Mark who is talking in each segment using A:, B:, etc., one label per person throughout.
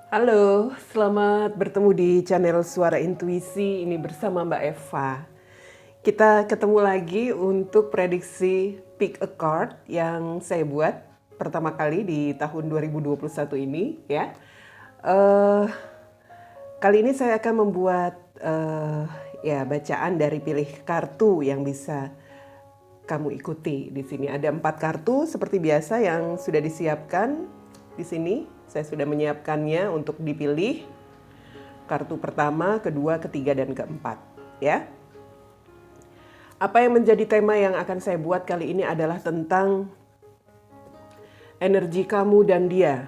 A: Halo, selamat bertemu di channel Suara Intuisi ini bersama Mbak Eva. Kita ketemu lagi untuk prediksi pick a card yang saya buat pertama kali di tahun 2021 ini ya. Eh, Kali ini saya akan membuat ya bacaan dari pilih kartu yang bisa kamu ikuti. Di sini ada 4 kartu seperti biasa yang sudah disiapkan di sini. Saya sudah menyiapkannya untuk dipilih kartu pertama, kedua, ketiga, dan keempat. Ya, apa yang menjadi tema yang akan saya buat kali ini adalah tentang energi kamu dan dia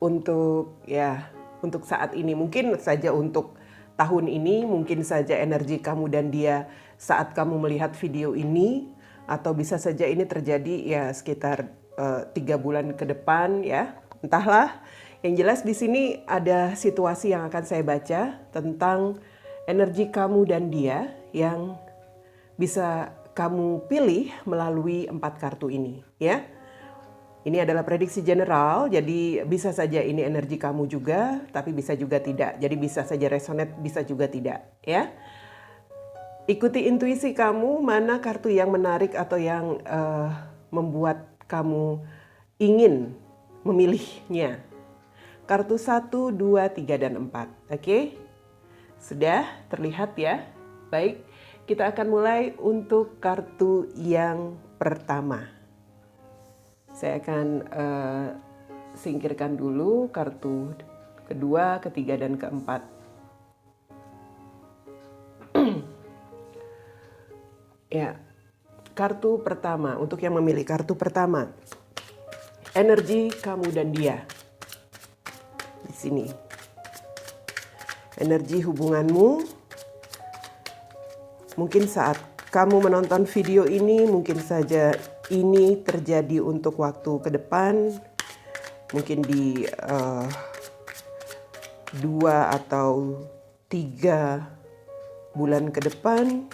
A: untuk saat ini. Mungkin saja untuk tahun ini, mungkin saja energi kamu dan dia saat kamu melihat video ini, atau bisa saja ini terjadi ya sekitar 3 bulan ke depan ya. Entahlah. Yang jelas di sini ada situasi yang akan saya baca tentang energi kamu dan dia yang bisa kamu pilih melalui 4 kartu ini ya. Ini adalah prediksi general, jadi bisa saja ini energi kamu juga, tapi bisa juga tidak. Jadi bisa saja resonate, bisa juga tidak ya. Ikuti intuisi kamu, mana kartu yang menarik atau yang membuat kamu ingin memilihnya. Kartu 1, 2, 3, dan 4. Oke? Sudah terlihat ya? Baik, kita akan mulai untuk kartu yang pertama. Saya akan singkirkan dulu kartu kedua, ketiga, dan keempat. Ya, kartu pertama, untuk yang memilih kartu pertama. Energi kamu dan dia. Di sini. Energi hubunganmu. Mungkin saat kamu menonton video ini, mungkin saja ini terjadi untuk waktu ke depan. Mungkin di 2 atau 3 bulan ke depan.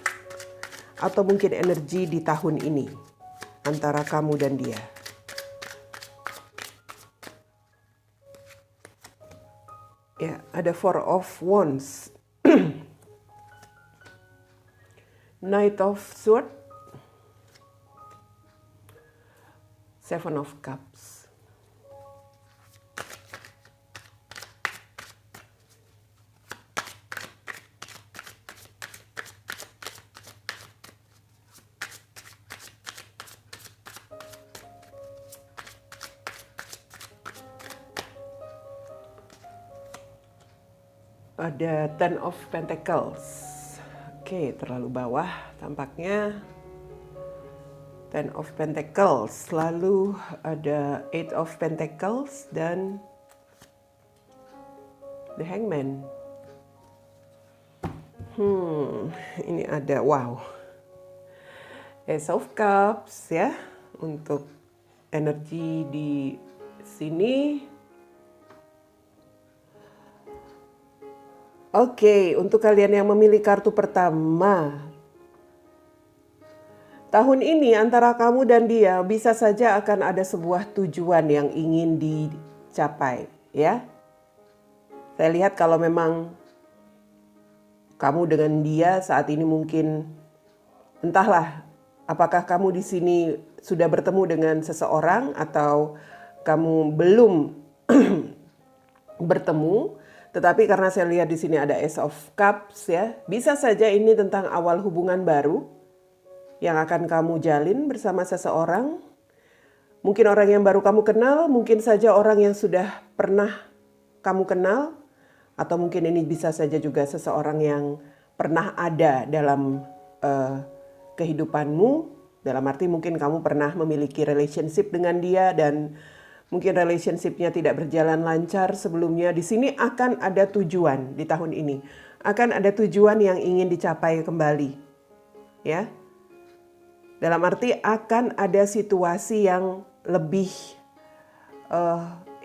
A: Atau mungkin energi di tahun ini antara kamu dan dia. Ya, ada 4 of Wands. Knight of Swords. 7 of Cups. Ada 10 of Pentacles. Oke, terlalu bawah tampaknya. 10 of Pentacles. Lalu ada 8 of Pentacles dan The Hangman. Ini ada wow. Ace of Cups ya. Untuk energi di sini. Oke, untuk kalian yang memilih kartu pertama. Tahun ini antara kamu dan dia bisa saja akan ada sebuah tujuan yang ingin dicapai, ya. Saya lihat kalau memang kamu dengan dia saat ini mungkin entahlah apakah kamu di sini sudah bertemu dengan seseorang atau kamu belum bertemu. Tetapi karena saya lihat di sini ada Ace of Cups ya, bisa saja ini tentang awal hubungan baru yang akan kamu jalin bersama seseorang. Mungkin orang yang baru kamu kenal, mungkin saja orang yang sudah pernah kamu kenal, atau mungkin ini bisa saja juga seseorang yang pernah ada dalam kehidupanmu. Dalam arti mungkin kamu pernah memiliki relationship dengan dia dan mungkin relationship-nya tidak berjalan lancar sebelumnya. Di sini akan ada tujuan di tahun ini. Akan ada tujuan yang ingin dicapai kembali. Ya. Dalam arti akan ada situasi yang lebih,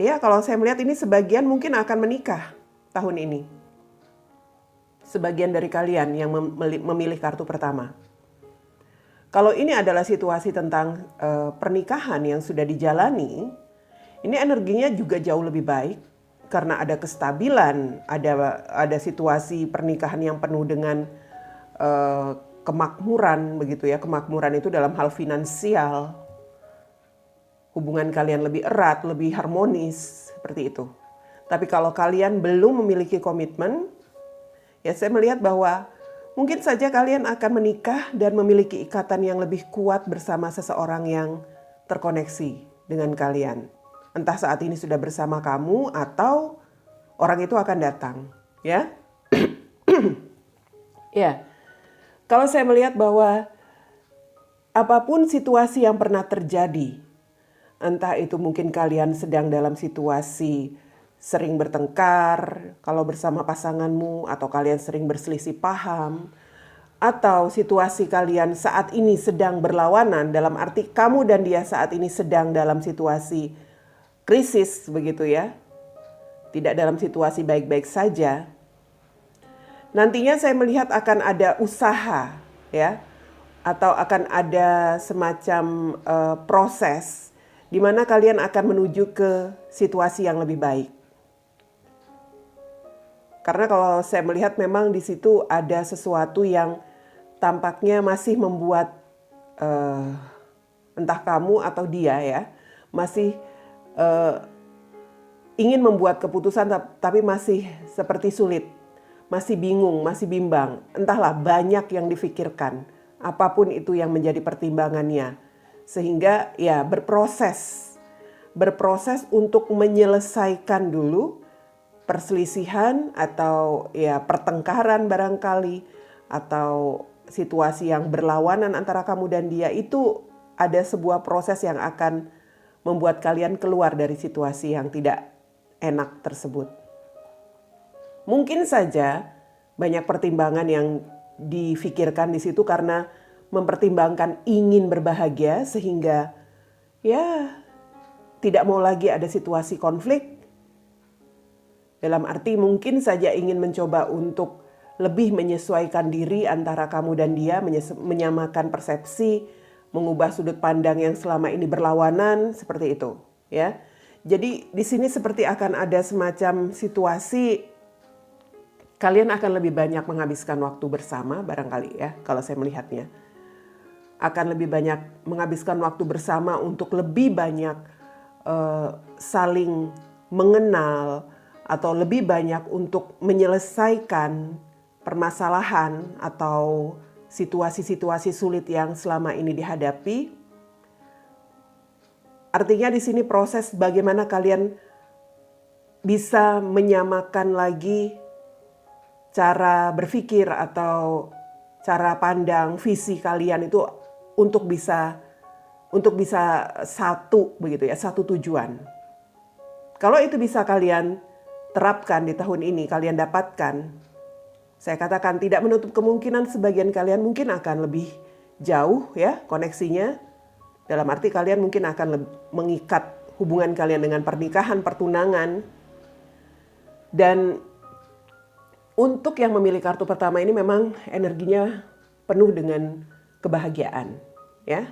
A: ya kalau saya melihat ini sebagian mungkin akan menikah tahun ini. Sebagian dari kalian yang memilih kartu pertama. Kalau ini adalah situasi tentang pernikahan yang sudah dijalani, ini energinya juga jauh lebih baik. karena ada kestabilan, ada situasi pernikahan yang penuh dengan kemakmuran begitu ya. Kemakmuran itu dalam hal finansial. Hubungan kalian lebih erat, lebih harmonis seperti itu. Tapi kalau kalian belum memiliki komitmen, ya saya melihat bahwa mungkin saja kalian akan menikah dan memiliki ikatan yang lebih kuat bersama seseorang yang terkoneksi dengan kalian. Entah saat ini sudah bersama kamu atau orang itu akan datang, ya. Ya. Kalau saya melihat bahwa apapun situasi yang pernah terjadi, entah itu mungkin kalian sedang dalam situasi sering bertengkar kalau bersama pasanganmu, atau kalian sering berselisih paham, atau situasi kalian saat ini sedang berlawanan, dalam arti kamu dan dia saat ini sedang dalam situasi krisis begitu ya. Tidak dalam situasi baik-baik saja. Nantinya saya melihat akan ada usaha ya, atau akan ada semacam proses di mana kalian akan menuju ke situasi yang lebih baik. Karena kalau saya melihat memang di situ ada sesuatu yang tampaknya masih membuat entah kamu atau dia ya, masih ingin membuat keputusan tapi masih seperti sulit, masih bingung, masih bimbang. Entahlah, banyak yang difikirkan, apapun itu yang menjadi pertimbangannya. Sehingga ya berproses untuk menyelesaikan dulu perselisihan atau ya pertengkaran barangkali, atau situasi yang berlawanan antara kamu dan dia. Itu ada sebuah proses yang akan membuat kalian keluar dari situasi yang tidak enak tersebut. Mungkin saja banyak pertimbangan yang difikirkan di situ karena mempertimbangkan ingin berbahagia, sehingga ya tidak mau lagi ada situasi konflik. Dalam arti mungkin saja ingin mencoba untuk lebih menyesuaikan diri antara kamu dan dia, menyamakan persepsi, mengubah sudut pandang yang selama ini berlawanan, seperti itu ya. Jadi di sini seperti akan ada semacam situasi kalian akan lebih banyak menghabiskan waktu bersama barangkali ya, kalau saya melihatnya. Akan lebih banyak menghabiskan waktu bersama untuk lebih banyak saling mengenal, atau lebih banyak untuk menyelesaikan permasalahan atau situasi-situasi sulit yang selama ini dihadapi. Artinya di sini proses bagaimana kalian bisa menyamakan lagi cara berpikir atau cara pandang, visi kalian itu untuk bisa satu begitu ya, satu tujuan. Kalau itu bisa kalian terapkan di tahun ini, kalian dapatkan, saya katakan tidak menutup kemungkinan sebagian kalian mungkin akan lebih jauh ya koneksinya. Dalam arti kalian mungkin akan mengikat hubungan kalian dengan pernikahan, pertunangan. Dan untuk yang memilih kartu pertama ini memang energinya penuh dengan kebahagiaan ya.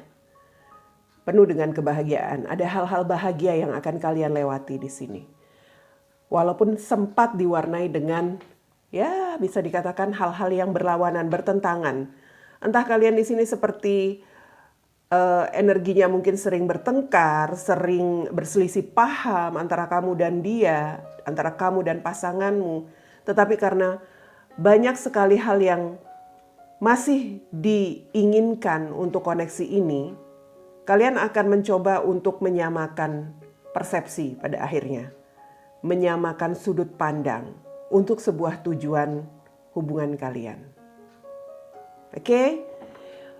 A: Penuh dengan kebahagiaan. Ada hal-hal bahagia yang akan kalian lewati di sini. Walaupun sempat diwarnai dengan ya bisa dikatakan hal-hal yang berlawanan, bertentangan. Entah kalian di sini seperti energinya mungkin sering bertengkar, sering berselisih paham antara kamu dan dia, antara kamu dan pasanganmu. Tetapi karena banyak sekali hal yang masih diinginkan untuk koneksi ini, kalian akan mencoba untuk menyamakan persepsi pada akhirnya. Menyamakan sudut pandang untuk sebuah tujuan hubungan kalian. Oke?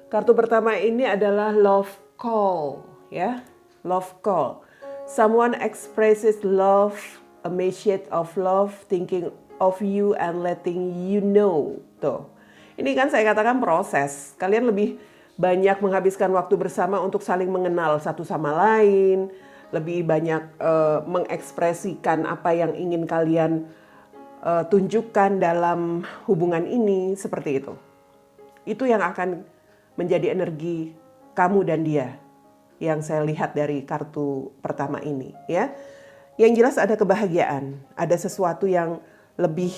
A: Kartu pertama ini adalah love call ya. Love call. Someone expresses love, a message of love, thinking of you and letting you know. Tuh. Ini kan saya katakan proses. Kalian lebih banyak menghabiskan waktu bersama untuk saling mengenal satu sama lain, lebih banyak mengekspresikan apa yang ingin kalian tunjukkan dalam hubungan ini, seperti itu. Itu yang akan menjadi energi kamu dan dia yang saya lihat dari kartu pertama ini ya. Yang jelas ada kebahagiaan, ada sesuatu yang lebih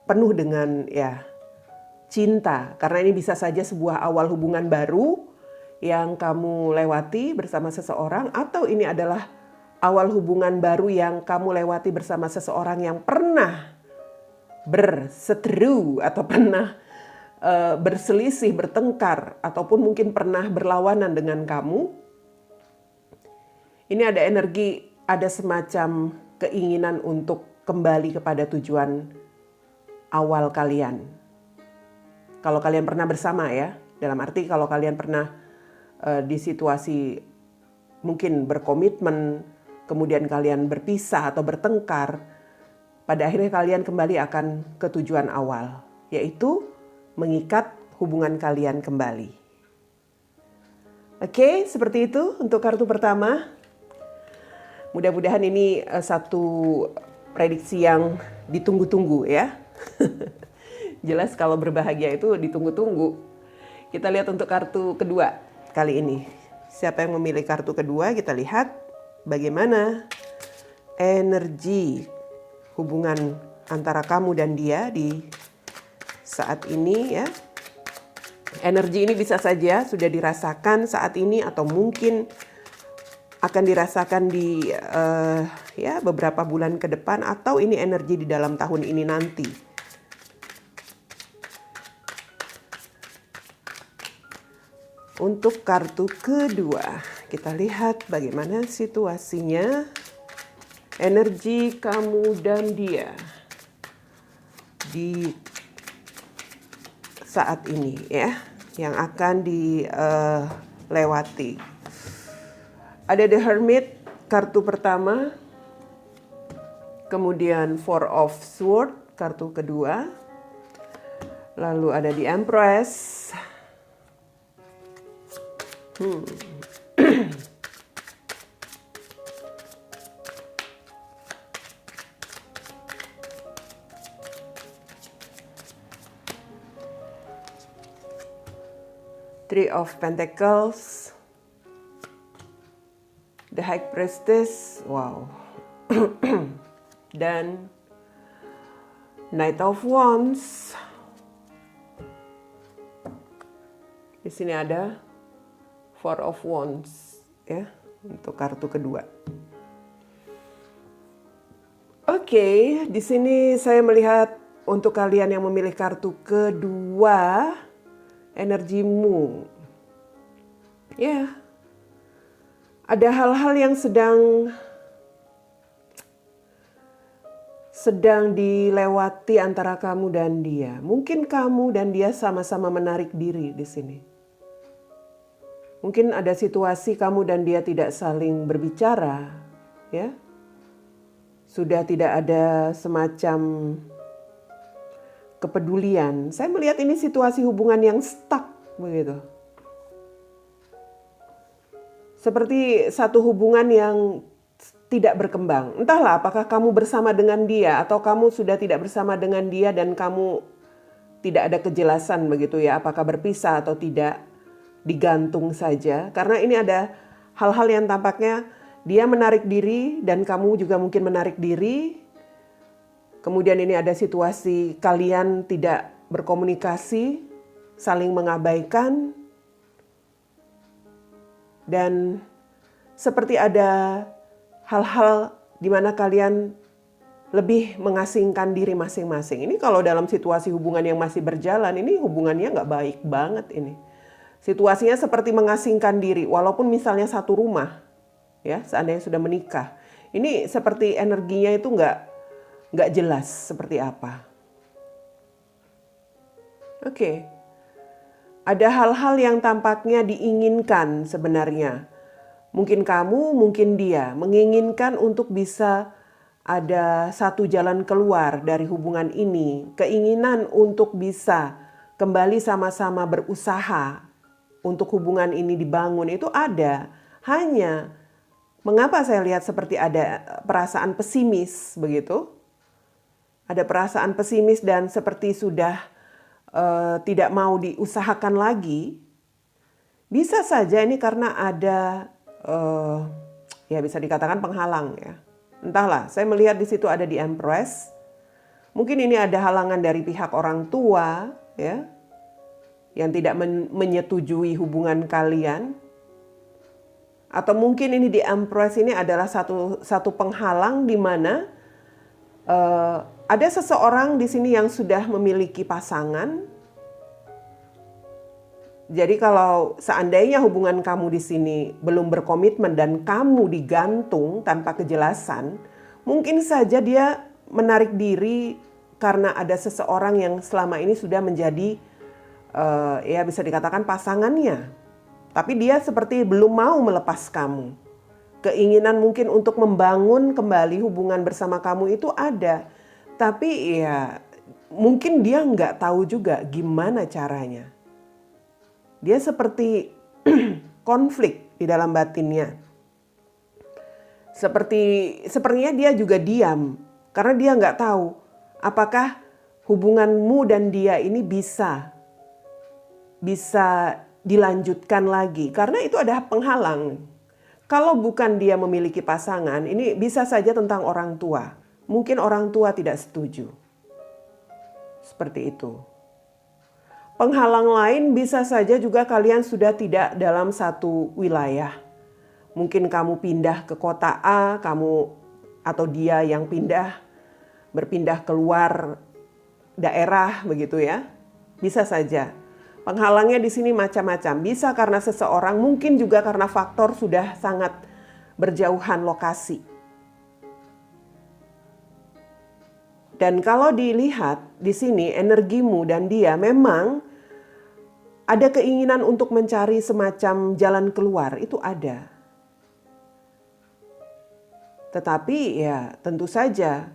A: penuh dengan ya cinta. Karena ini bisa saja sebuah awal hubungan baru yang kamu lewati bersama seseorang, atau ini adalah awal hubungan baru yang kamu lewati bersama seseorang yang pernah berseteru atau pernah berselisih, bertengkar, ataupun mungkin pernah berlawanan dengan kamu. Ini ada energi, ada semacam keinginan untuk kembali kepada tujuan awal kalian. Kalau kalian pernah bersama ya, dalam arti kalau kalian pernah di situasi mungkin berkomitmen, kemudian kalian berpisah atau bertengkar, pada akhirnya kalian kembali akan ke tujuan awal, yaitu mengikat hubungan kalian kembali. Oke, seperti itu untuk kartu pertama. Mudah-mudahan ini satu prediksi yang ditunggu-tunggu ya. Jelas kalau berbahagia itu ditunggu-tunggu. Kita lihat untuk kartu kedua kali ini. Siapa yang memilih kartu kedua, kita lihat bagaimana energi hubungan antara kamu dan dia di saat ini ya. Energi ini bisa saja sudah dirasakan saat ini atau mungkin akan dirasakan di ya beberapa bulan ke depan, atau ini energi di dalam tahun ini nanti. Untuk kartu kedua, kita lihat bagaimana situasinya, energi kamu dan dia di saat ini ya, yang akan dilewati. Ada The Hermit, kartu pertama. Kemudian Four of Swords, kartu kedua. Lalu ada The Empress. Three of Pentacles, The High Priestess, wow, dan Knight of Wands. Di sini ada Four of Wands, ya, untuk kartu kedua. Oke, di sini saya melihat untuk kalian yang memilih kartu kedua, energimu, ya, ada hal-hal yang sedang dilewati antara kamu dan dia. Mungkin kamu dan dia sama-sama menarik diri di sini. Mungkin ada situasi kamu dan dia tidak saling berbicara, ya. Sudah tidak ada semacam kepedulian. Saya melihat ini situasi hubungan yang stuck begitu. Seperti satu hubungan yang tidak berkembang. Entahlah apakah kamu bersama dengan dia atau kamu sudah tidak bersama dengan dia dan kamu tidak ada kejelasan begitu ya, apakah berpisah atau tidak, digantung saja. Karena ini ada hal-hal yang tampaknya dia menarik diri dan kamu juga mungkin menarik diri. Kemudian ini ada situasi kalian tidak berkomunikasi, saling mengabaikan, dan seperti ada hal-hal di mana kalian lebih mengasingkan diri masing-masing. Ini kalau dalam situasi hubungan yang masih berjalan, ini hubungannya nggak baik banget ini. Situasinya seperti mengasingkan diri, walaupun misalnya satu rumah, ya, seandainya sudah menikah. Ini seperti energinya itu nggak jelas seperti apa. Oke. Ada hal-hal yang tampaknya diinginkan sebenarnya. Mungkin kamu, mungkin dia menginginkan untuk bisa ada satu jalan keluar dari hubungan ini. Keinginan untuk bisa kembali sama-sama berusaha untuk hubungan ini dibangun itu ada. Hanya mengapa saya lihat seperti ada perasaan pesimis begitu? Ada perasaan pesimis dan seperti sudah tidak mau diusahakan lagi. Bisa saja ini karena ada ya bisa dikatakan penghalang ya. Entahlah, saya melihat di situ ada di Empress. Mungkin ini ada halangan dari pihak orang tua ya, yang tidak menyetujui hubungan kalian. Atau mungkin ini di Empress ini adalah satu penghalang di mana ada seseorang di sini yang sudah memiliki pasangan. Jadi kalau seandainya hubungan kamu di sini belum berkomitmen dan kamu digantung tanpa kejelasan, mungkin saja dia menarik diri karena ada seseorang yang selama ini sudah menjadi ya bisa dikatakan pasangannya. Tapi dia seperti belum mau melepas kamu. Keinginan mungkin untuk membangun kembali hubungan bersama kamu itu ada. Tapi ya mungkin dia nggak tahu juga gimana caranya. Dia konflik di dalam batinnya. Sepertinya dia juga diam karena dia nggak tahu apakah hubunganmu dan dia ini bisa dilanjutkan lagi karena itu ada penghalang. Kalau bukan dia memiliki pasangan, ini bisa saja tentang orang tua. Mungkin orang tua tidak setuju. Seperti itu. Penghalang lain bisa saja juga kalian sudah tidak dalam satu wilayah. Mungkin kamu pindah ke kota A, atau dia yang berpindah keluar daerah begitu ya. Bisa saja. Penghalangnya di sini macam-macam. Bisa karena seseorang, mungkin juga karena faktor sudah sangat berjauhan lokasi. Dan kalau dilihat di sini energimu dan dia memang ada keinginan untuk mencari semacam jalan keluar, itu ada. Tetapi ya tentu saja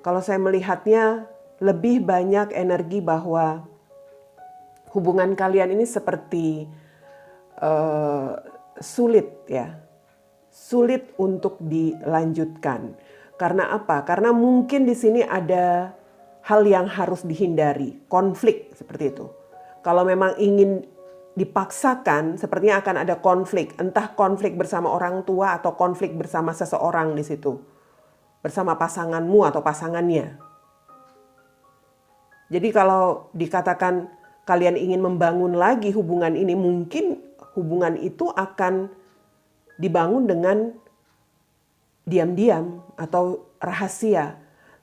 A: kalau saya melihatnya lebih banyak energi bahwa hubungan kalian ini seperti sulit ya. Sulit untuk dilanjutkan. Karena apa? Karena mungkin di sini ada hal yang harus dihindari, konflik seperti itu. Kalau memang ingin dipaksakan, sepertinya akan ada konflik. Entah konflik bersama orang tua atau konflik bersama seseorang di situ. Bersama pasanganmu atau pasangannya. Jadi kalau dikatakan kalian ingin membangun lagi hubungan ini, mungkin hubungan itu akan dibangun dengan diam-diam atau rahasia.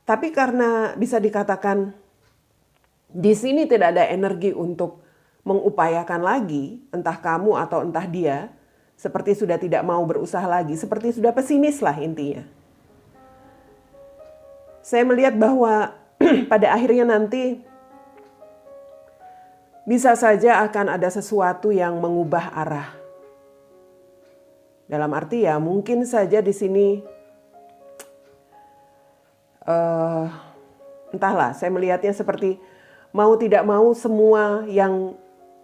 A: Tapi karena bisa dikatakan di sini tidak ada energi untuk mengupayakan lagi, entah kamu atau entah dia, seperti sudah tidak mau berusaha lagi, seperti sudah pesimis lah intinya. Saya melihat bahwa pada akhirnya nanti bisa saja akan ada sesuatu yang mengubah arah. Dalam arti ya mungkin saja di sini entahlah, saya melihatnya seperti mau tidak mau semua yang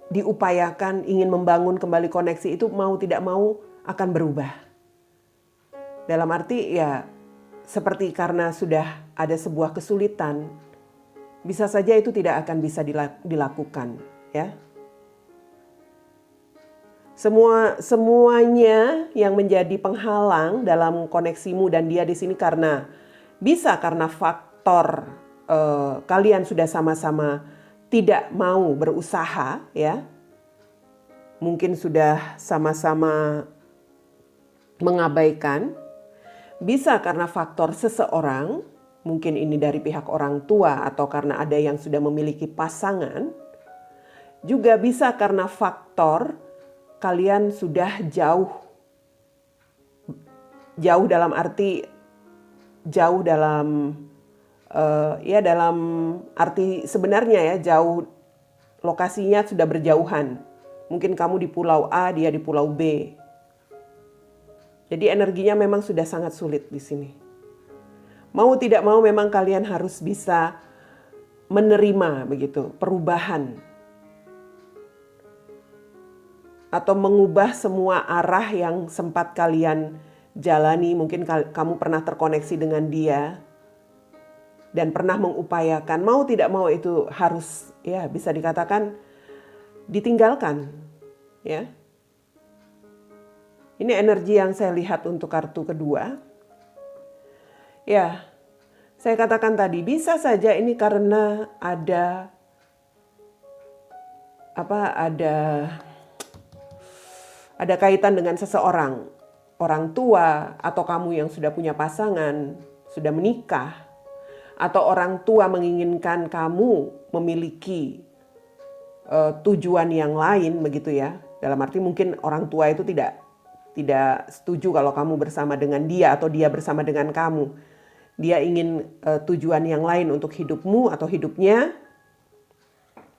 A: diupayakan ingin membangun kembali koneksi itu mau tidak mau akan berubah. Dalam arti ya seperti karena sudah ada sebuah kesulitan, bisa saja itu tidak akan bisa dilakukan ya. Semuanya yang menjadi penghalang dalam koneksimu dan dia di sini karena faktor kalian sudah sama-sama tidak mau berusaha ya. Mungkin sudah sama-sama mengabaikan. Bisa karena faktor seseorang, mungkin ini dari pihak orang tua atau karena ada yang sudah memiliki pasangan. Juga bisa karena faktor kalian sudah jauh dalam arti jauh dalam dalam arti sebenarnya ya, jauh lokasinya sudah berjauhan. Mungkin kamu di pulau A, dia di pulau B. Jadi energinya memang sudah sangat sulit di sini. Mau tidak mau memang kalian harus bisa menerima begitu perubahan. Atau mengubah semua arah yang sempat kalian jalani. Mungkin kamu pernah terkoneksi dengan dia dan pernah mengupayakan, mau tidak mau itu harus ya bisa dikatakan ditinggalkan ya. Ini energi yang saya lihat untuk kartu kedua. Ya, saya katakan tadi bisa saja ini karena ada kaitan dengan seseorang, orang tua atau kamu yang sudah punya pasangan, sudah menikah, atau orang tua menginginkan kamu memiliki tujuan yang lain begitu ya. Dalam arti mungkin orang tua itu tidak setuju kalau kamu bersama dengan dia atau dia bersama dengan kamu. Dia ingin tujuan yang lain untuk hidupmu atau hidupnya.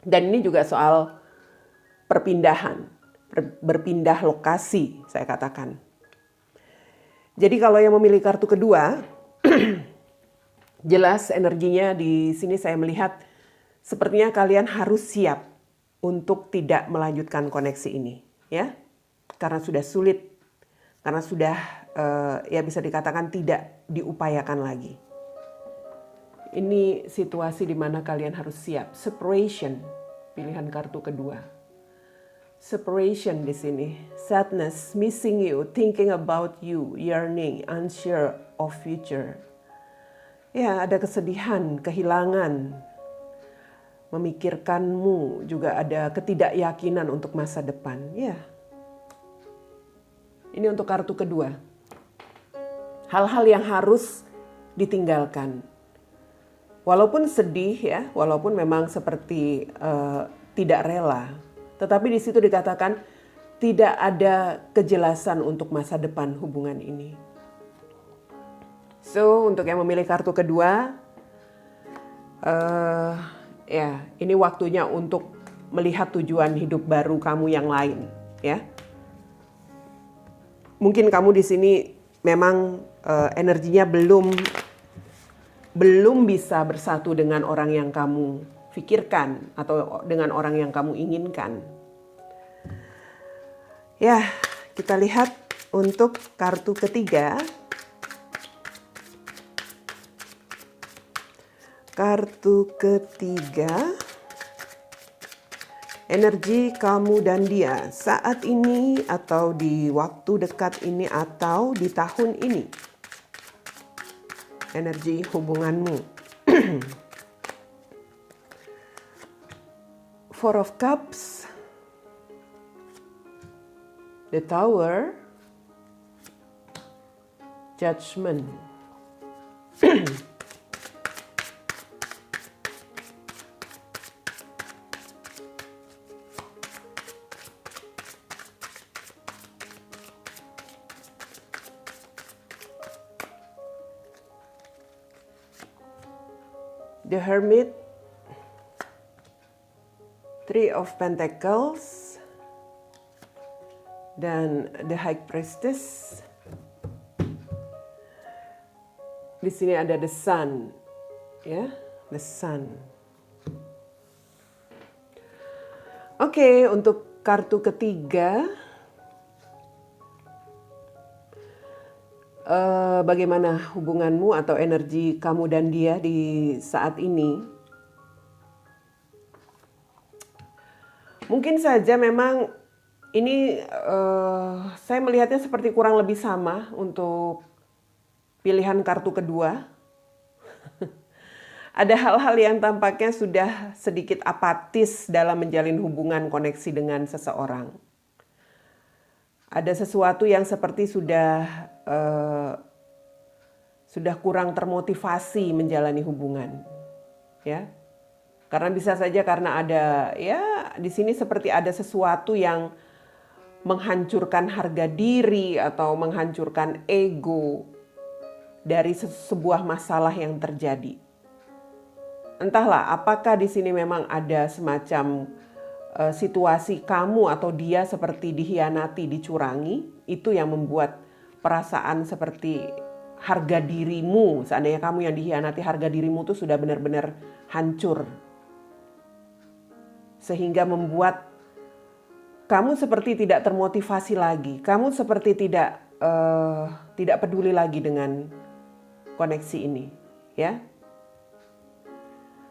A: Dan ini juga soal perpindahan, berpindah lokasi saya katakan. Jadi kalau yang memilih kartu kedua, jelas energinya di sini saya melihat sepertinya kalian harus siap untuk tidak melanjutkan koneksi ini, ya. Karena sudah sulit, karena sudah ya bisa dikatakan tidak diupayakan lagi. Ini situasi di mana kalian harus siap. Separation, pilihan kartu kedua. Separation di sini, sadness, missing you, thinking about you, yearning, unsure of future. Ya, ada kesedihan, kehilangan, memikirkanmu, juga ada ketidakyakinan untuk masa depan. Ya, ini untuk kartu kedua. Hal-hal yang harus ditinggalkan. Walaupun sedih ya, walaupun memang seperti tidak rela. Tetapi di situ dikatakan tidak ada kejelasan untuk masa depan hubungan ini. So, untuk yang memilih kartu kedua, ya ini waktunya untuk melihat tujuan hidup baru kamu yang lain, ya. Mungkin kamu di sini memang energinya belum bisa bersatu dengan orang yang kamu pikirkan atau dengan orang yang kamu inginkan. Ya, kita lihat untuk kartu ketiga. Kartu ketiga, energi kamu dan dia saat ini atau di waktu dekat ini atau di tahun ini. Energi hubunganmu. Four of Cups, the Tower, Judgment. The Hermit, Three of Pentacles, dan The High Priestess. Di sini ada The Sun, ya, The Sun. Oke, untuk kartu ketiga, bagaimana hubunganmu atau energi kamu dan dia di saat ini? Mungkin saja memang ini saya melihatnya seperti kurang lebih sama untuk pilihan kartu kedua. Ada hal-hal yang tampaknya sudah sedikit apatis dalam menjalin hubungan koneksi dengan seseorang. Ada sesuatu yang seperti sudah kurang termotivasi menjalani hubungan, ya. Karena bisa saja karena ada ya di sini seperti ada sesuatu yang menghancurkan harga diri atau menghancurkan ego dari sebuah masalah yang terjadi. Entahlah apakah di sini memang ada semacam situasi kamu atau dia seperti dihianati, dicurangi, itu yang membuat perasaan seperti harga dirimu, seandainya kamu yang dihianati, harga dirimu tuh sudah benar-benar hancur. Sehingga membuat kamu seperti tidak termotivasi lagi. Kamu seperti tidak peduli lagi dengan koneksi ini, ya.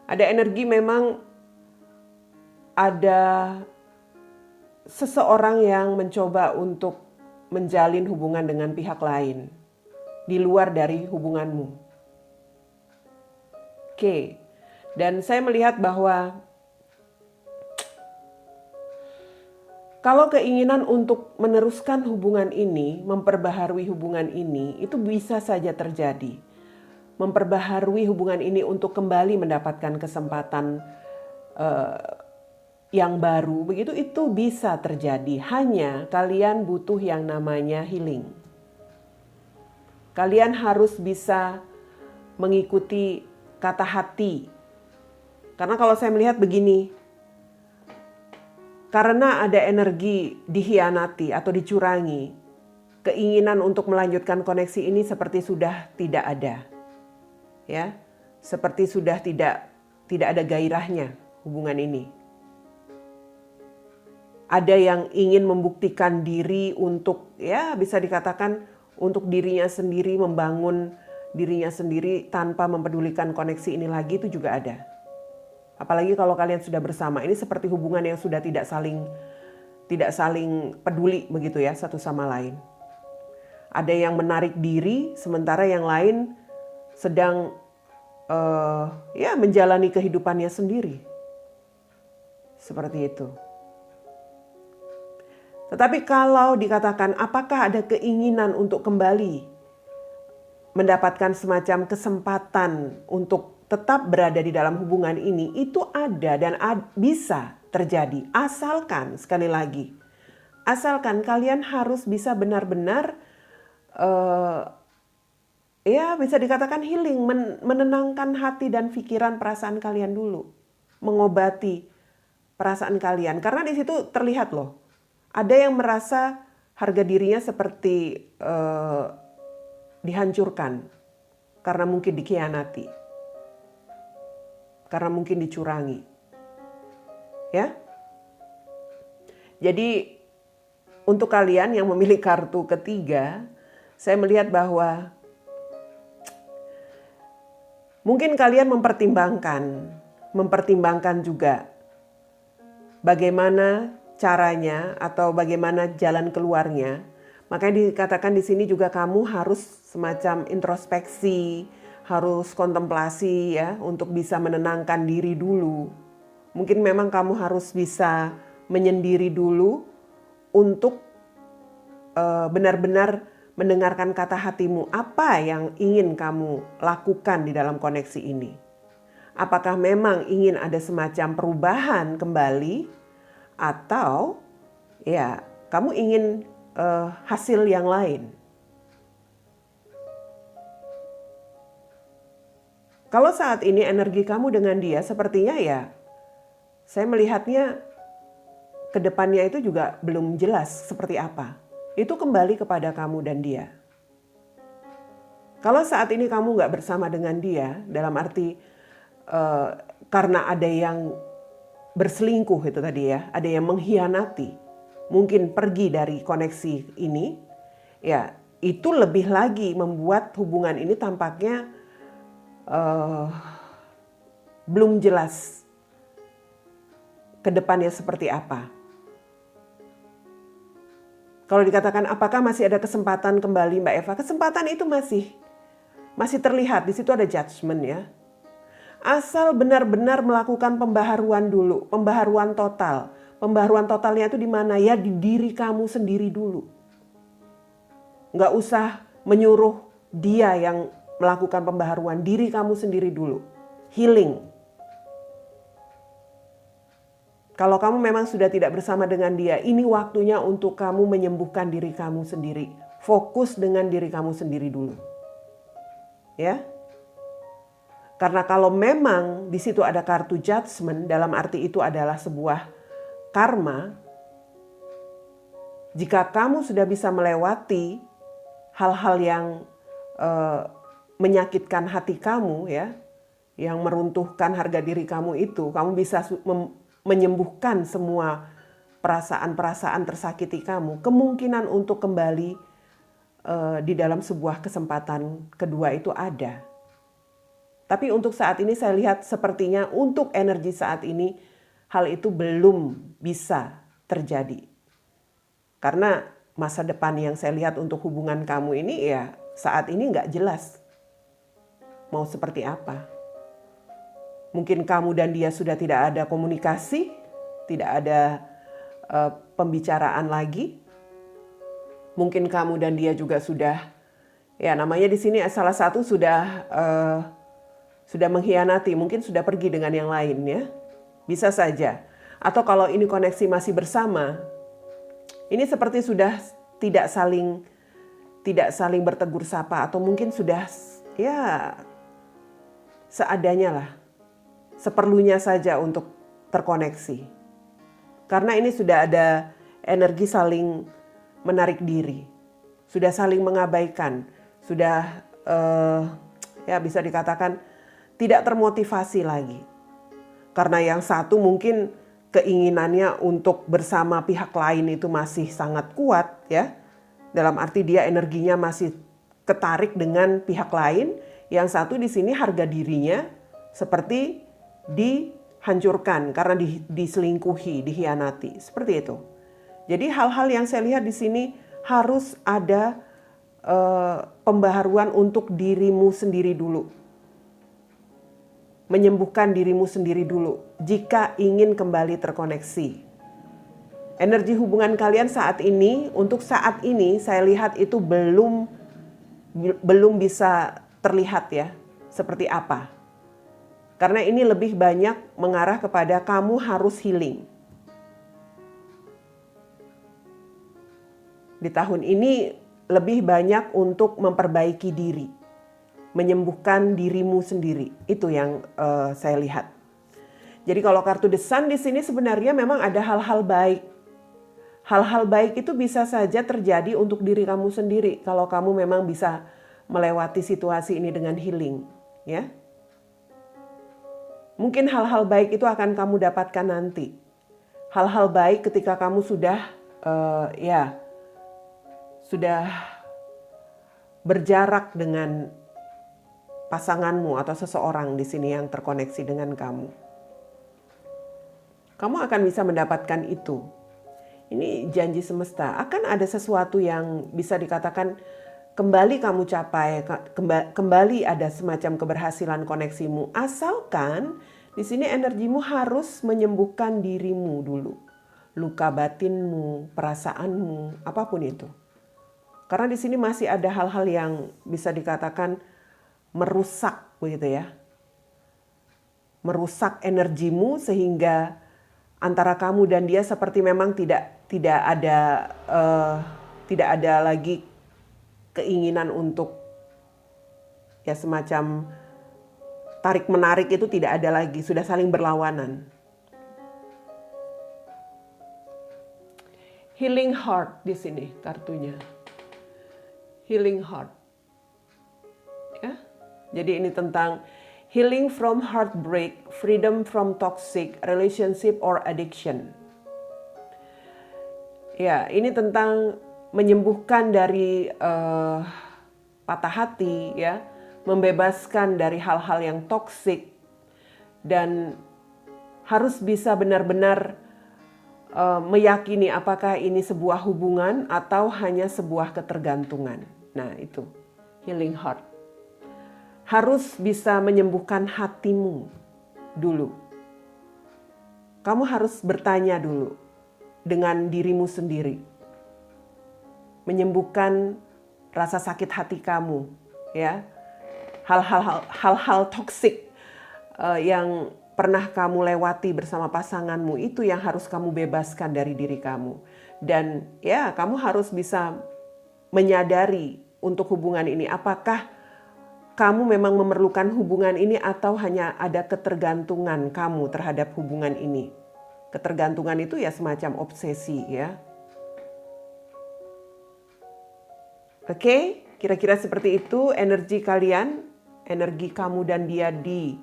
A: Ada energi memang ada seseorang yang mencoba untuk menjalin hubungan dengan pihak lain di luar dari hubunganmu. Oke. Dan saya melihat bahwa kalau keinginan untuk meneruskan hubungan ini, memperbaharui hubungan ini, itu bisa saja terjadi. Memperbaharui hubungan ini untuk kembali mendapatkan kesempatan yang baru, begitu itu bisa terjadi. Hanya kalian butuh yang namanya healing. Kalian harus bisa mengikuti kata hati. Karena kalau saya melihat begini, karena ada energi dikhianati atau dicurangi, keinginan untuk melanjutkan koneksi ini seperti sudah tidak ada. Ya, seperti sudah tidak ada gairahnya hubungan ini. Ada yang ingin membuktikan diri untuk, ya bisa dikatakan untuk dirinya sendiri, membangun dirinya sendiri tanpa mempedulikan koneksi ini lagi, itu juga ada. Apalagi kalau kalian sudah bersama, ini seperti hubungan yang sudah tidak saling peduli begitu ya satu sama lain. Ada yang menarik diri, sementara yang lain sedang menjalani kehidupannya sendiri. Seperti itu. Tetapi kalau dikatakan apakah ada keinginan untuk kembali mendapatkan semacam kesempatan untuk tetap berada di dalam hubungan ini, itu ada dan bisa terjadi. Asalkan, sekali lagi, asalkan kalian harus bisa benar-benar bisa dikatakan healing, menenangkan hati dan pikiran perasaan kalian dulu. Mengobati perasaan kalian. Karena di situ terlihat loh, ada yang merasa harga dirinya seperti dihancurkan karena mungkin dikhianati. Karena mungkin dicurangi. Ya. Jadi untuk kalian yang memilih kartu ketiga, saya melihat bahwa mungkin kalian mempertimbangkan juga bagaimana caranya atau bagaimana jalan keluarnya. Makanya dikatakan di sini juga kamu harus semacam introspeksi, harus kontemplasi ya untuk bisa menenangkan diri dulu. Mungkin memang kamu harus bisa menyendiri dulu untuk benar-benar mendengarkan kata hatimu, apa yang ingin kamu lakukan di dalam koneksi ini. Apakah memang ingin ada semacam perubahan kembali atau ya kamu ingin hasil yang lain. Kalau saat ini energi kamu dengan dia sepertinya ya, saya melihatnya ke depannya itu juga belum jelas seperti apa. Itu kembali kepada kamu dan dia. Kalau saat ini kamu nggak bersama dengan dia, dalam arti karena ada yang berselingkuh itu tadi ya, ada yang mengkhianati, mungkin pergi dari koneksi ini, ya itu lebih lagi membuat hubungan ini tampaknya belum jelas ke depannya seperti apa. Kalau dikatakan apakah masih ada kesempatan kembali Mbak Eva, kesempatan itu masih terlihat, di situ ada judgment ya. Asal benar-benar melakukan pembaharuan dulu, pembaharuan total. Pembaharuan totalnya itu di mana? Ya di diri kamu sendiri dulu. Nggak usah menyuruh dia yang melakukan pembaharuan, diri kamu sendiri dulu. Healing. Kalau kamu memang sudah tidak bersama dengan dia, ini waktunya untuk kamu menyembuhkan diri kamu sendiri. Fokus dengan diri kamu sendiri dulu. Ya. Karena kalau memang di situ ada kartu judgment, dalam arti itu adalah sebuah karma. Jika kamu sudah bisa melewati hal-hal yang menyakitkan hati kamu ya, yang meruntuhkan harga diri kamu itu, kamu bisa menyembuhkan semua perasaan-perasaan tersakiti kamu, kemungkinan untuk kembali di dalam sebuah kesempatan kedua itu ada. Tapi untuk saat ini saya lihat sepertinya untuk energi saat ini hal itu belum bisa terjadi. Karena masa depan yang saya lihat untuk hubungan kamu ini ya saat ini nggak jelas mau seperti apa. Mungkin kamu dan dia sudah tidak ada komunikasi, tidak ada pembicaraan lagi. Mungkin kamu dan dia juga sudah, ya namanya di sini salah satu sudah mengkhianati, mungkin sudah pergi dengan yang lain ya. Bisa saja. Atau kalau ini koneksi masih bersama, ini seperti sudah tidak saling bertegur sapa atau mungkin sudah ya seadanya lah. Seperlunya saja untuk terkoneksi. Karena ini sudah ada energi saling menarik diri. Sudah saling mengabaikan. Sudah ya bisa dikatakan tidak termotivasi lagi. Karena yang satu mungkin keinginannya untuk bersama pihak lain itu masih sangat kuat ya. Dalam arti dia energinya masih ketarik dengan pihak lain. Yang satu di sini harga dirinya seperti dihancurkan karena diselingkuhi, dikhianati. Seperti itu. Jadi hal-hal yang saya lihat di sini harus ada pembaharuan untuk dirimu sendiri dulu. Menyembuhkan dirimu sendiri dulu jika ingin kembali terkoneksi. Energi hubungan kalian saat ini, untuk saat ini saya lihat itu belum bisa terlihat ya seperti apa. Karena ini lebih banyak mengarah kepada kamu harus healing. Di tahun ini lebih banyak untuk memperbaiki diri, menyembuhkan dirimu sendiri. Itu yang saya lihat. Jadi kalau kartu The Sun di sini sebenarnya memang ada hal-hal baik. Hal-hal baik itu bisa saja terjadi untuk diri kamu sendiri kalau kamu memang bisa melewati situasi ini dengan healing, ya. Mungkin hal-hal baik itu akan kamu dapatkan nanti. Hal-hal baik ketika kamu sudah sudah berjarak dengan pasanganmu atau seseorang di sini yang terkoneksi dengan kamu. Kamu akan bisa mendapatkan itu. Ini janji semesta. Akan ada sesuatu yang bisa dikatakan kembali kamu capai, kembali ada semacam keberhasilan koneksimu. Asalkan di sini energimu harus menyembuhkan dirimu dulu. Luka batinmu, perasaanmu, apapun itu. Karena di sini masih ada hal-hal yang bisa dikatakan merusak begitu ya. Merusak energimu sehingga antara kamu dan dia seperti memang tidak ada lagi keinginan untuk ya semacam tarik menarik itu tidak ada lagi, sudah saling berlawanan. Healing heart di sini kartunya. Healing heart. Ya. Jadi ini tentang healing from heartbreak, freedom from toxic relationship or addiction. Ya, ini tentang menyembuhkan dari patah hati, ya, membebaskan dari hal-hal yang toksik, dan harus bisa benar-benar meyakini apakah ini sebuah hubungan atau hanya sebuah ketergantungan. Nah, itu healing heart. Harus bisa menyembuhkan hatimu dulu. Kamu harus bertanya dulu dengan dirimu sendiri. Menyembuhkan rasa sakit hati kamu, ya. Hal-hal toksik yang pernah kamu lewati bersama pasanganmu itu yang harus kamu bebaskan dari diri kamu. Dan ya, kamu harus bisa menyadari untuk hubungan ini apakah kamu memang memerlukan hubungan ini atau hanya ada ketergantungan kamu terhadap hubungan ini. Ketergantungan itu ya semacam obsesi, ya. Oke, kira-kira seperti itu energi kalian, energi kamu dan dia di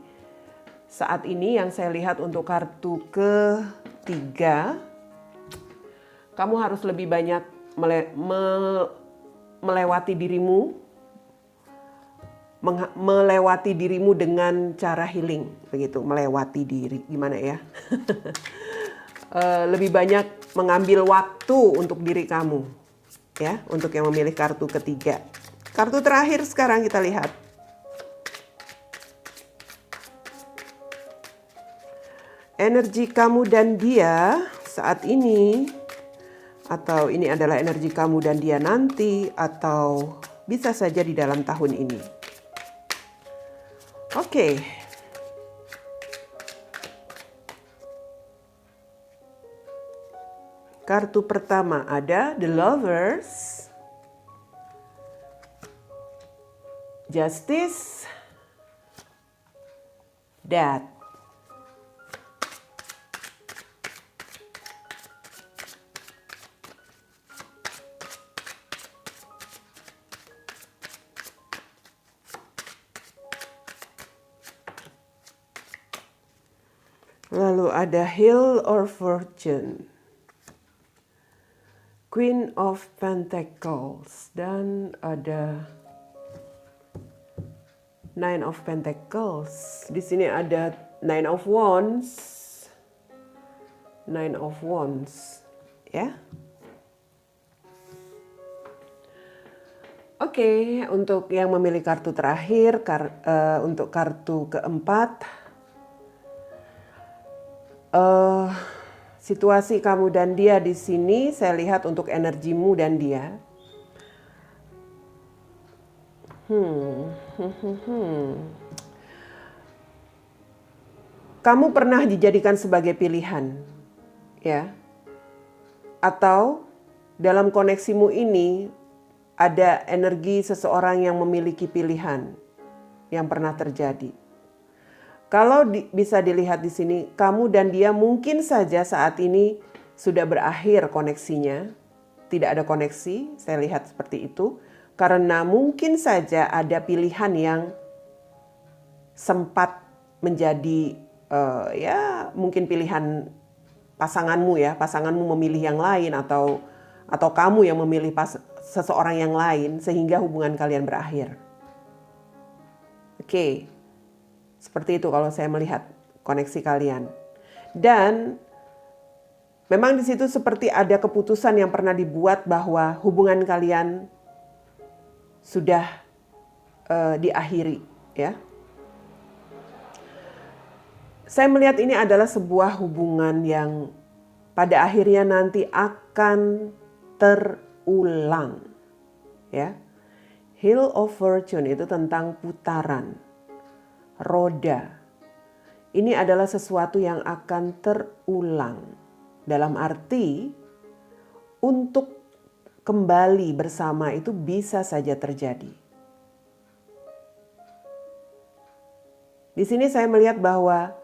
A: saat ini yang saya lihat untuk kartu ketiga. Kamu harus lebih banyak melewati dirimu, melewati dirimu dengan cara healing, begitu. Melewati diri, gimana ya? Lebih banyak mengambil waktu untuk diri kamu. ya, untuk yang memilih kartu ketiga. Kartu terakhir sekarang kita lihat. Energi kamu dan dia saat ini, atau ini adalah energi kamu dan dia nanti, atau bisa saja di dalam tahun ini. Oke. Kartu pertama ada The Lovers, Justice, Death. Lalu ada Wheel or Fortune, Queen of Pentacles, dan ada Nine of Pentacles. Di sini ada Nine of Wands, Nine of Wands, ya. Oke, untuk yang memilih kartu terakhir, untuk kartu keempat. Situasi kamu dan dia di sini saya lihat untuk energimu dan dia. Kamu pernah dijadikan sebagai pilihan, ya. Atau dalam koneksimu ini ada energi seseorang yang memiliki pilihan yang pernah terjadi. Kalau bisa dilihat di sini, kamu dan dia mungkin saja saat ini sudah berakhir koneksinya. Tidak ada koneksi, saya lihat seperti itu. Karena mungkin saja ada pilihan yang sempat menjadi, ya mungkin pilihan pasanganmu ya. Pasanganmu memilih yang lain atau kamu yang memilih seseorang yang lain sehingga hubungan kalian berakhir. Oke. Seperti itu kalau saya melihat koneksi kalian. Dan memang di situ seperti ada keputusan yang pernah dibuat bahwa hubungan kalian sudah diakhiri, ya. Saya melihat ini adalah sebuah hubungan yang pada akhirnya nanti akan terulang, ya. Wheel of Fortune itu tentang putaran. Roda. Ini adalah sesuatu yang akan terulang. Dalam arti untuk kembali bersama itu bisa saja terjadi. Di sini saya melihat bahwa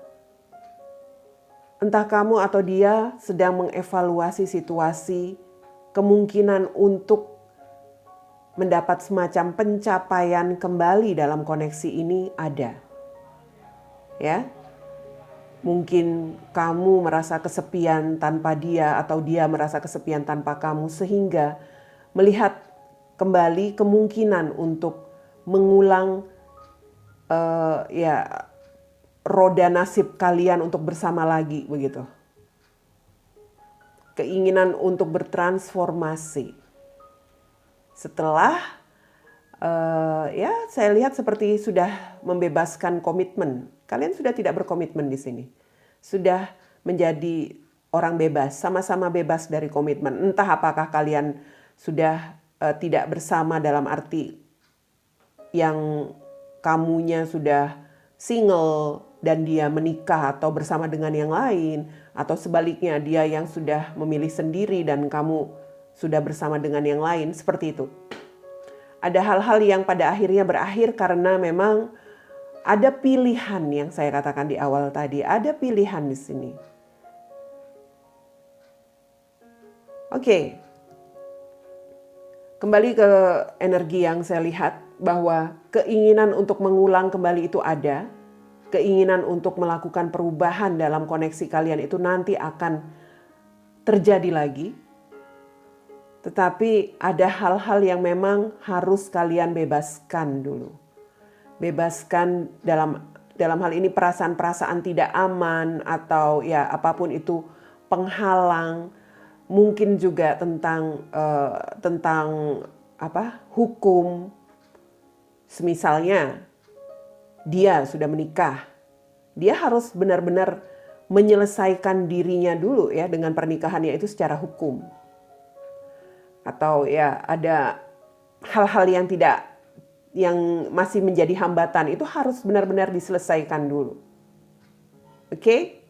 A: entah kamu atau dia sedang mengevaluasi situasi, kemungkinan untuk mendapat semacam pencapaian kembali dalam koneksi ini ada. Ya, mungkin kamu merasa kesepian tanpa dia atau dia merasa kesepian tanpa kamu sehingga melihat kembali kemungkinan untuk mengulang ya roda nasib kalian untuk bersama lagi begitu. Keinginan untuk bertransformasi. Setelah ya saya lihat seperti sudah membebaskan komitmen. Kalian sudah tidak berkomitmen di sini. Sudah menjadi orang bebas, sama-sama bebas dari komitmen. Entah apakah kalian sudah tidak bersama dalam arti yang kamunya sudah single dan dia menikah atau bersama dengan yang lain, atau sebaliknya dia yang sudah memilih sendiri dan kamu sudah bersama dengan yang lain, seperti itu. Ada hal-hal yang pada akhirnya berakhir karena memang ada pilihan yang saya katakan di awal tadi. Ada pilihan di sini. Oke. Kembali ke energi yang saya lihat bahwa keinginan untuk mengulang kembali itu ada. Keinginan untuk melakukan perubahan dalam koneksi kalian itu nanti akan terjadi lagi. Tetapi ada hal-hal yang memang harus kalian bebaskan dulu. Bebaskan dalam hal ini perasaan-perasaan tidak aman atau ya apapun itu penghalang. mungkin juga tentang hukum. Semisalnya dia sudah menikah, dia harus benar-benar menyelesaikan dirinya dulu ya dengan pernikahannya itu secara hukum. Atau ya ada hal-hal yang masih menjadi hambatan itu harus benar-benar diselesaikan dulu. Oke?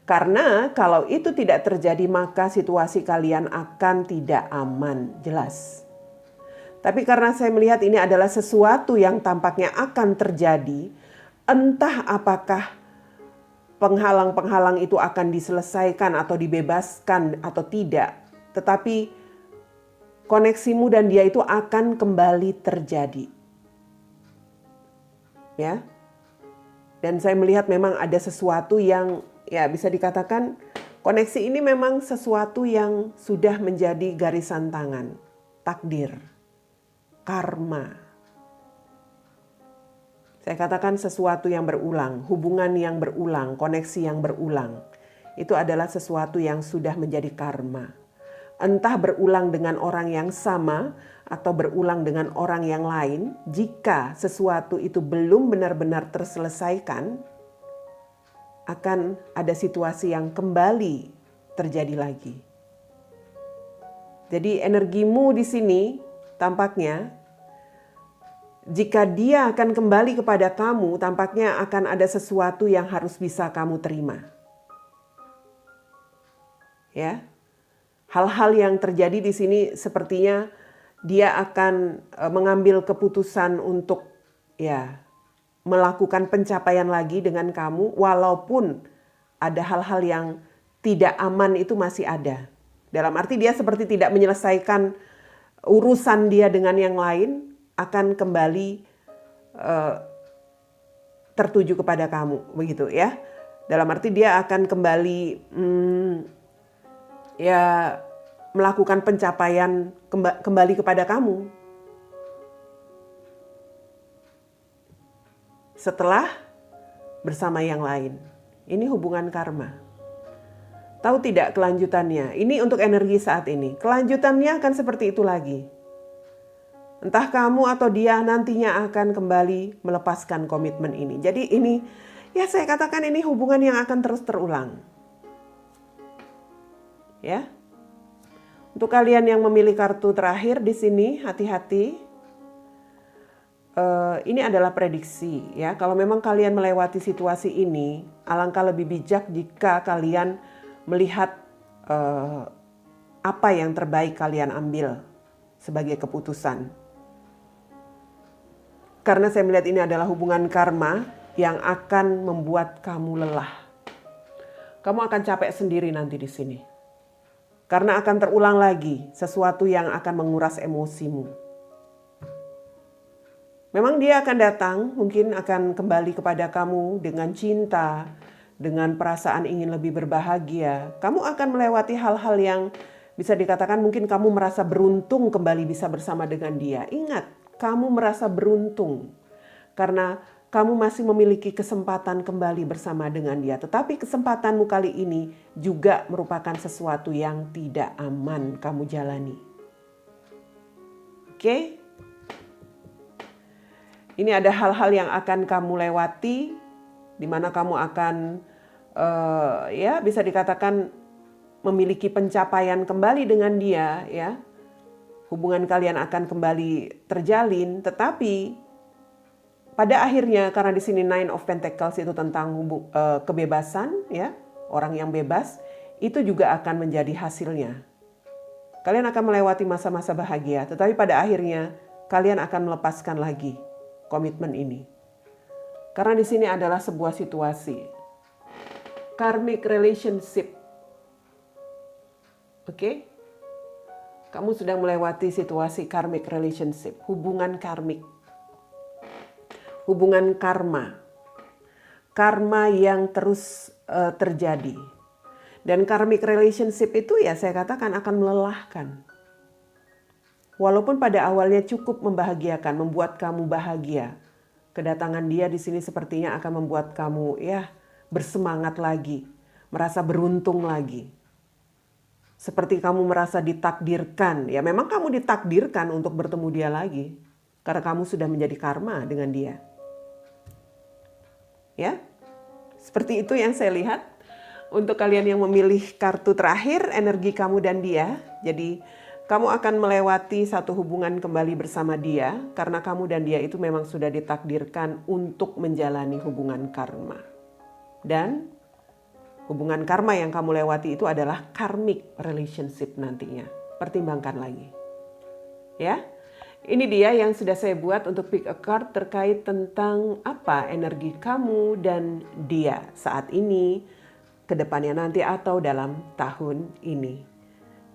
A: Karena kalau itu tidak terjadi maka situasi kalian akan tidak aman, jelas. Tapi karena saya melihat ini adalah sesuatu yang tampaknya akan terjadi, entah apakah penghalang-penghalang itu akan diselesaikan atau dibebaskan atau tidak, tetapi koneksimu dan dia itu akan kembali terjadi. Ya. Dan saya melihat memang ada sesuatu yang ya bisa dikatakan koneksi ini memang sesuatu yang sudah menjadi garisan tangan, takdir, karma. Saya katakan sesuatu yang berulang, hubungan yang berulang, koneksi yang berulang. Itu adalah sesuatu yang sudah menjadi karma. Entah berulang dengan orang yang sama atau berulang dengan orang yang lain, jika sesuatu itu belum benar-benar terselesaikan, akan ada situasi yang kembali terjadi lagi. Jadi energimu di sini tampaknya jika dia akan kembali kepada kamu, tampaknya akan ada sesuatu yang harus bisa kamu terima. Ya. Hal-hal yang terjadi di sini sepertinya dia akan mengambil keputusan untuk ya melakukan pencapaian lagi dengan kamu, walaupun ada hal-hal yang tidak aman itu masih ada. Dalam arti dia seperti tidak menyelesaikan urusan dia dengan yang lain, akan kembali tertuju kepada kamu, begitu ya. Dalam arti dia akan kembali ya melakukan pencapaian kembali kepada kamu. Setelah bersama yang lain. Ini hubungan karma. Tahu tidak kelanjutannya? Ini untuk energi saat ini. Kelanjutannya akan seperti itu lagi. Entah kamu atau dia nantinya akan kembali melepaskan komitmen ini. Jadi ini, ya saya katakan ini hubungan yang akan terus terulang. Ya. Untuk kalian yang memilih kartu terakhir di sini, hati-hati. Ini adalah prediksi ya. Kalau memang kalian melewati situasi ini, alangkah lebih bijak jika kalian melihat apa yang terbaik kalian ambil sebagai keputusan. Karena saya melihat ini adalah hubungan karma yang akan membuat kamu lelah. Kamu akan capek sendiri nanti di sini. Karena akan terulang lagi sesuatu yang akan menguras emosimu. Memang dia akan datang, mungkin akan kembali kepada kamu dengan cinta, dengan perasaan ingin lebih berbahagia. Kamu akan melewati hal-hal yang bisa dikatakan mungkin kamu merasa beruntung kembali bisa bersama dengan dia. Ingat, kamu merasa beruntung karena kamu masih memiliki kesempatan kembali bersama dengan dia. Tetapi kesempatanmu kali ini juga merupakan sesuatu yang tidak aman kamu jalani. Oke? Ini ada hal-hal yang akan kamu lewati, di mana kamu akan ya bisa dikatakan memiliki pencapaian kembali dengan dia, ya. Hubungan kalian akan kembali terjalin, tetapi pada akhirnya karena di sini Nine of Pentacles itu tentang kebebasan, ya, orang yang bebas, itu juga akan menjadi hasilnya. Kalian akan melewati masa-masa bahagia, tetapi pada akhirnya kalian akan melepaskan lagi komitmen ini. Karena di sini adalah sebuah situasi karmic relationship. Oke? Kamu sedang melewati situasi karmic relationship, hubungan karmik. Hubungan karma. Karma yang terus terjadi. Dan karmic relationship itu ya saya katakan akan melelahkan. Walaupun pada awalnya cukup membahagiakan, membuat kamu bahagia, kedatangan dia di sini sepertinya akan membuat kamu ya bersemangat lagi, merasa beruntung lagi. Seperti kamu merasa ditakdirkan, ya memang kamu ditakdirkan untuk bertemu dia lagi. Karena kamu sudah menjadi karma dengan dia. Ya, seperti itu yang saya lihat. Untuk kalian yang memilih kartu terakhir, energi kamu dan dia. Jadi kamu akan melewati satu hubungan kembali bersama dia. Karena kamu dan dia itu memang sudah ditakdirkan untuk menjalani hubungan karma. Dan hubungan karma yang kamu lewati itu adalah karmic relationship nantinya. Pertimbangkan lagi. Ya, ini dia yang sudah saya buat untuk pick a card terkait tentang apa energi kamu dan dia saat ini, kedepannya nanti atau dalam tahun ini.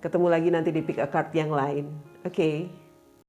A: Ketemu lagi nanti di pick a card yang lain. Oke.